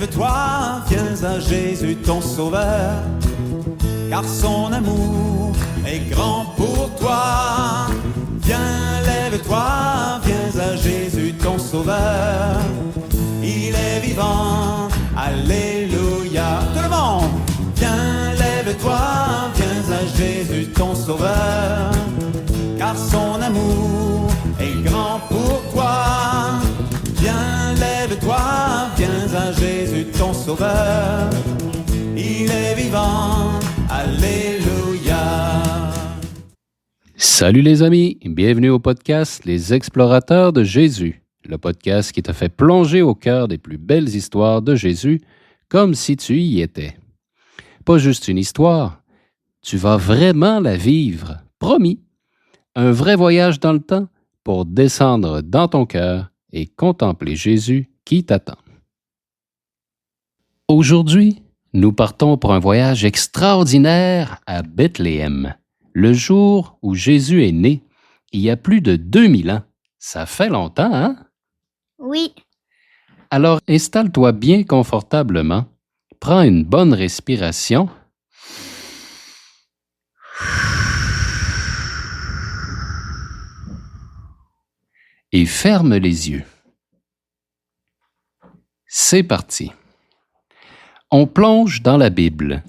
Lève-toi, viens à Jésus ton sauveur, car son amour est grand pour toi. Viens, lève-toi, viens à Jésus ton sauveur, il est vivant, alléluia. Tout le monde, viens, lève-toi, viens à Jésus ton sauveur, car son amour est grand pour toi. Viens, lève-toi, viens à Jésus ton sauveur, il est vivant, alléluia. Salut les amis, bienvenue au podcast Les Explorateurs de Jésus, le podcast qui te fait plonger au cœur des plus belles histoires de Jésus, comme si tu y étais. Pas juste une histoire, tu vas vraiment la vivre, promis. Un vrai voyage dans le temps pour descendre dans ton cœur et contempler Jésus qui t'attend. Aujourd'hui, nous partons pour un voyage extraordinaire à Bethléem, le jour où Jésus est né, il y a plus de 2000 ans. Ça fait longtemps, hein? Oui. Alors, installe-toi bien confortablement, prends une bonne respiration. Et ferme les yeux. C'est parti. On plonge dans la Bible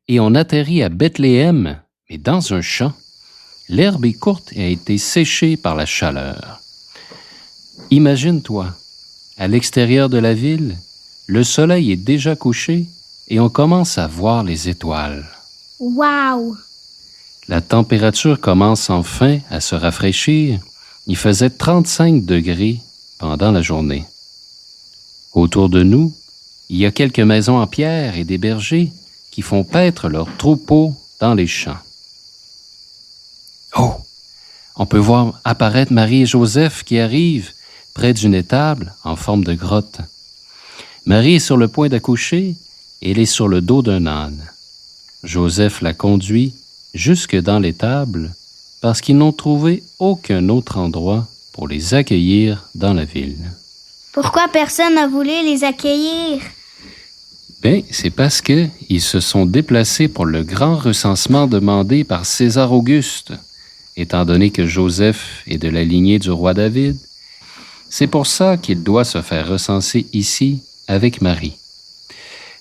et on atterrit à Bethléem, mais dans un champ. L'herbe est courte et a été séchée par la chaleur. Imagine-toi, à l'extérieur de la ville, le soleil est déjà couché et on commence à voir les étoiles. Wow! La température commence enfin à se rafraîchir. Il faisait 35 degrés pendant la journée. Autour de nous, il y a quelques maisons en pierre et des bergers qui font paître leurs troupeaux dans les champs. Oh! On peut voir apparaître Marie et Joseph qui arrivent près d'une étable en forme de grotte. Marie est sur le point d'accoucher et elle est sur le dos d'un âne. Joseph la conduit jusque dans l'étable parce qu'ils n'ont trouvé aucun autre endroit pour les accueillir dans la ville. Pourquoi personne n'a voulu les accueillir? Bien, c'est parce qu'ils se sont déplacés pour le grand recensement demandé par César Auguste. Étant donné que Joseph est de la lignée du roi David, c'est pour ça qu'il doit se faire recenser ici avec Marie.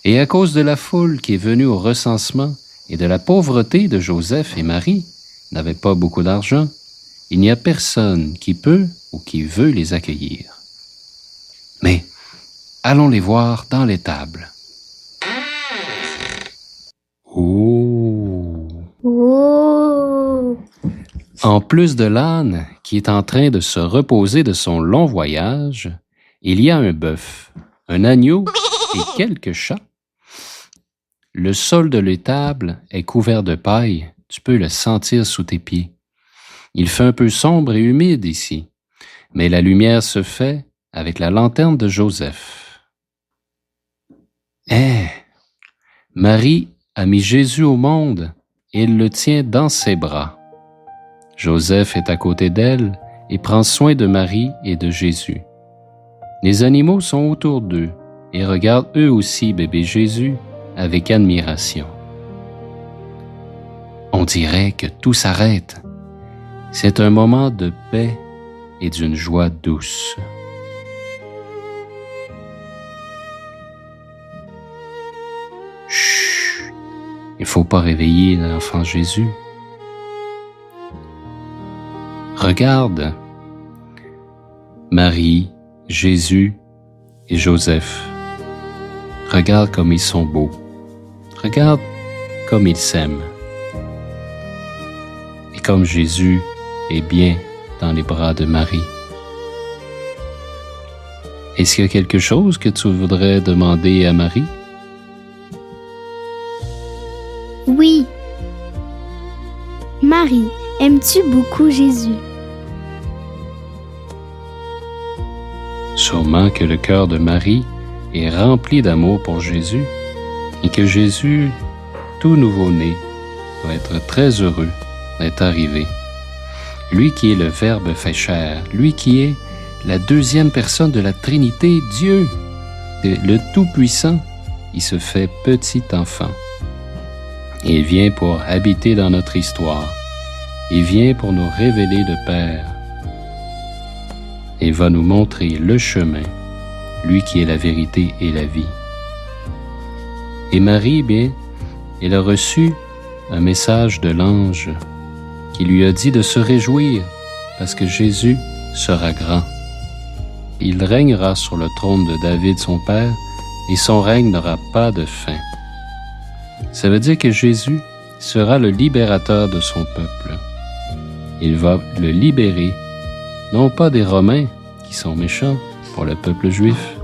Et à cause de la foule qui est venue au recensement et de la pauvreté de Joseph et Marie, n'avaient pas beaucoup d'argent, il n'y a personne qui peut ou qui veut les accueillir. Mais allons les voir dans l'étable. Oh! Oh! En plus de l'âne qui est en train de se reposer de son long voyage, il y a un bœuf, un agneau et quelques chats. Le sol de l'étable est couvert de paille, tu peux le sentir sous tes pieds. Il fait un peu sombre et humide ici, mais la lumière se fait avec la lanterne de Joseph. Marie a mis Jésus au monde et elle le tient dans ses bras. Joseph est à côté d'elle et prend soin de Marie et de Jésus. Les animaux sont autour d'eux et regardent eux aussi bébé Jésus avec admiration. On dirait que tout s'arrête. C'est un moment de paix et d'une joie douce. Chut! Il ne faut pas réveiller l'enfant Jésus. Regarde, Marie, Jésus et Joseph. Regarde comme ils sont beaux. Regarde comme ils s'aiment. Et comme Jésus est bien dans les bras de Marie. Est-ce qu'il y a quelque chose que tu voudrais demander à Marie? Oui. Marie, aimes-tu beaucoup Jésus? Sûrement que le cœur de Marie est rempli d'amour pour Jésus et que Jésus, tout nouveau-né, doit être très heureux d'être arrivé. Lui qui est le Verbe fait chair, lui qui est la deuxième personne de la Trinité, Dieu. Le Tout-Puissant, il se fait petit enfant. Il vient pour habiter dans notre histoire. Il vient pour nous révéler le Père. Il va nous montrer le chemin, lui qui est la vérité et la vie. Et Marie, bien, elle a reçu un message de l'ange qui lui a dit de se réjouir parce que Jésus sera grand. Il régnera sur le trône de David, son père, et son règne n'aura pas de fin. Ça veut dire que Jésus sera le libérateur de son peuple. Il va le libérer, non pas des Romains qui sont méchants pour le peuple juif,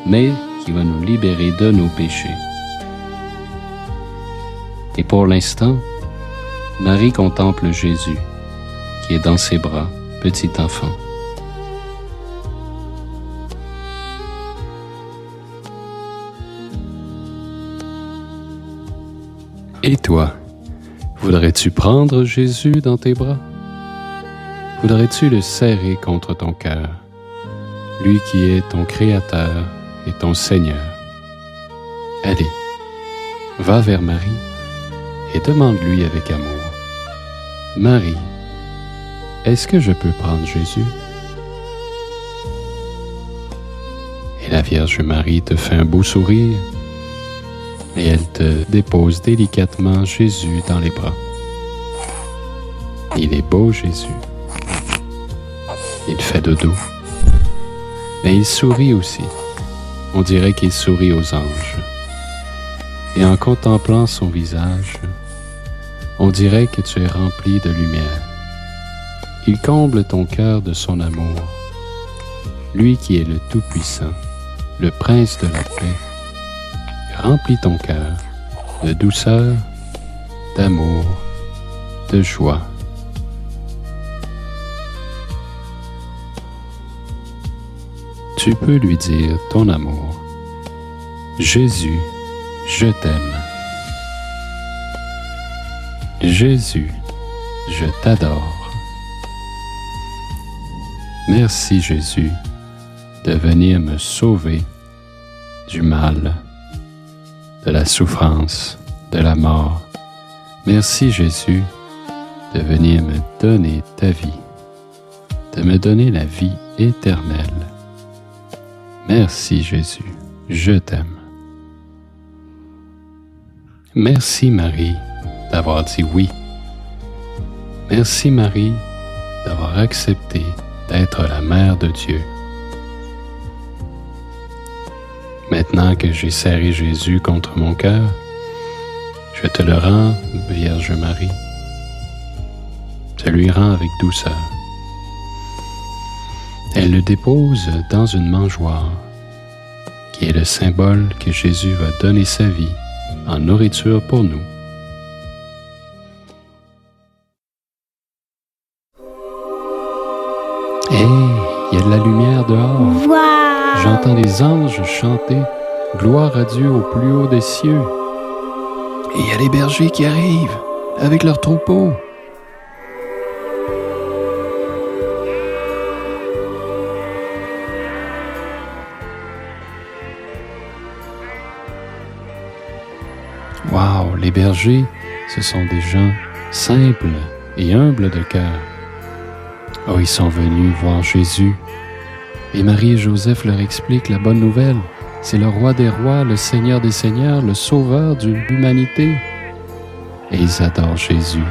mais qui va nous libérer de nos péchés. Et pour l'instant, Marie contemple Jésus, qui est dans ses bras, petit enfant. Et toi, voudrais-tu prendre Jésus dans tes bras? Voudrais-tu le serrer contre ton cœur, lui qui est ton Créateur et ton Seigneur? Allez, va vers Marie et demande-lui avec amour. Marie, est-ce que je peux prendre Jésus? Et la Vierge Marie te fait un beau sourire et elle te dépose délicatement Jésus dans les bras. Il est beau, Jésus. Il fait dodo. Mais il sourit aussi. On dirait qu'il sourit aux anges. Et en contemplant son visage, on dirait que tu es rempli de lumière. Il comble ton cœur de son amour. Lui qui est le Tout-Puissant, le Prince de la paix, remplit ton cœur de douceur, d'amour, de joie. Tu peux lui dire ton amour. Jésus, je t'aime. Jésus, je t'adore. Merci Jésus de venir me sauver du mal, de la souffrance, de la mort. Merci Jésus de venir me donner ta vie, de me donner la vie éternelle. Merci Jésus, je t'aime. Merci Marie d'avoir dit oui. Merci Marie d'avoir accepté d'être la mère de Dieu. Maintenant que j'ai serré Jésus contre mon cœur, je te le rends, Vierge Marie. Je lui rends avec douceur. Elle le dépose dans une mangeoire, qui est le symbole que Jésus va donner sa vie en nourriture pour nous. Hé, il y a de la lumière dehors. Waouh! J'entends les anges chanter « Gloire à Dieu au plus haut des cieux ». Et il y a les bergers qui arrivent avec leurs troupeaux. Wow, les bergers, ce sont des gens simples et humbles de cœur. Oh, ils sont venus voir Jésus. Et Marie et Joseph leur expliquent la bonne nouvelle. C'est le roi des rois, le Seigneur des seigneurs, le sauveur de l'humanité. Et ils adorent Jésus.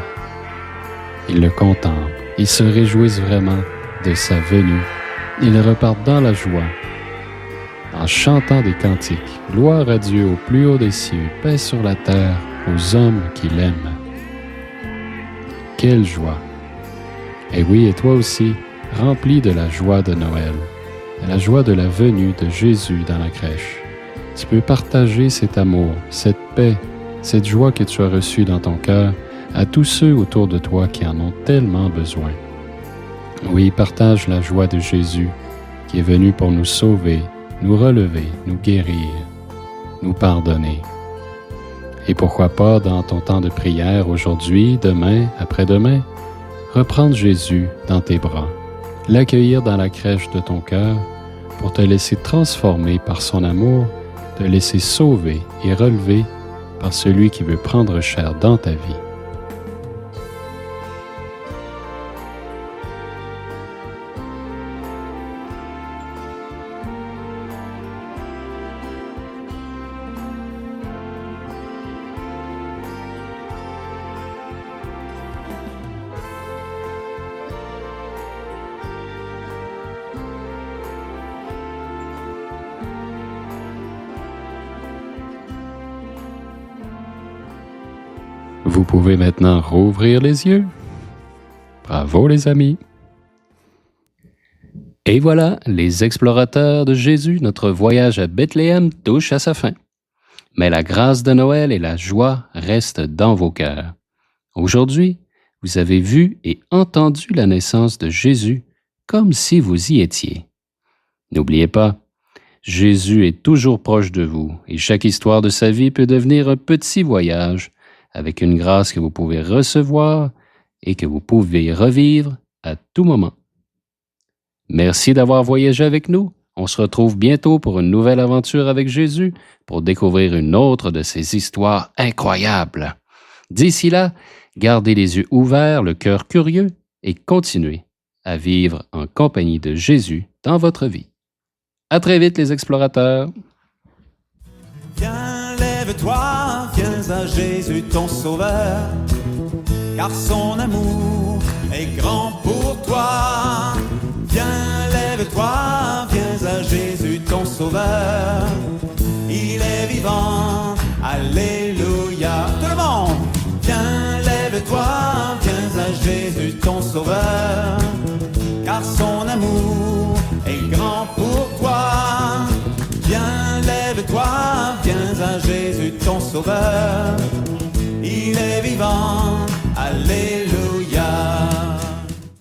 Ils le contemplent. Ils se réjouissent vraiment de sa venue. Ils repartent dans la joie, en chantant des cantiques. Gloire à Dieu au plus haut des cieux, paix sur la terre aux hommes qui l'aiment. Quelle joie! Et oui, et toi aussi, rempli de la joie de Noël, de la joie de la venue de Jésus dans la crèche. Tu peux partager cet amour, cette paix, cette joie que tu as reçue dans ton cœur à tous ceux autour de toi qui en ont tellement besoin. Oui, partage la joie de Jésus qui est venu pour nous sauver, nous relever, nous guérir, nous pardonner. Et pourquoi pas, dans ton temps de prière aujourd'hui, demain, après-demain, reprendre Jésus dans tes bras, l'accueillir dans la crèche de ton cœur pour te laisser transformer par son amour, te laisser sauver et relever par celui qui veut prendre chair dans ta vie. Vous pouvez maintenant rouvrir les yeux. Bravo les amis. Et voilà, les explorateurs de Jésus, notre voyage à Bethléem touche à sa fin. Mais la grâce de Noël et la joie restent dans vos cœurs. Aujourd'hui, vous avez vu et entendu la naissance de Jésus comme si vous y étiez. N'oubliez pas, Jésus est toujours proche de vous et chaque histoire de sa vie peut devenir un petit voyage avec une grâce que vous pouvez recevoir et que vous pouvez revivre à tout moment. Merci d'avoir voyagé avec nous. On se retrouve bientôt pour une nouvelle aventure avec Jésus pour découvrir une autre de ces histoires incroyables. D'ici là, gardez les yeux ouverts, le cœur curieux et continuez à vivre en compagnie de Jésus dans votre vie. À très vite les explorateurs! Viens, lève-toi, viens à Jésus ton sauveur, car son amour est grand pour toi. Viens, lève-toi, viens à Jésus ton sauveur, il est vivant, alléluia. Tout le monde, viens, lève-toi, viens à Jésus ton sauveur, car son amour est grand pour toi. Viens, lève-toi, viens à Jésus ton sauveur.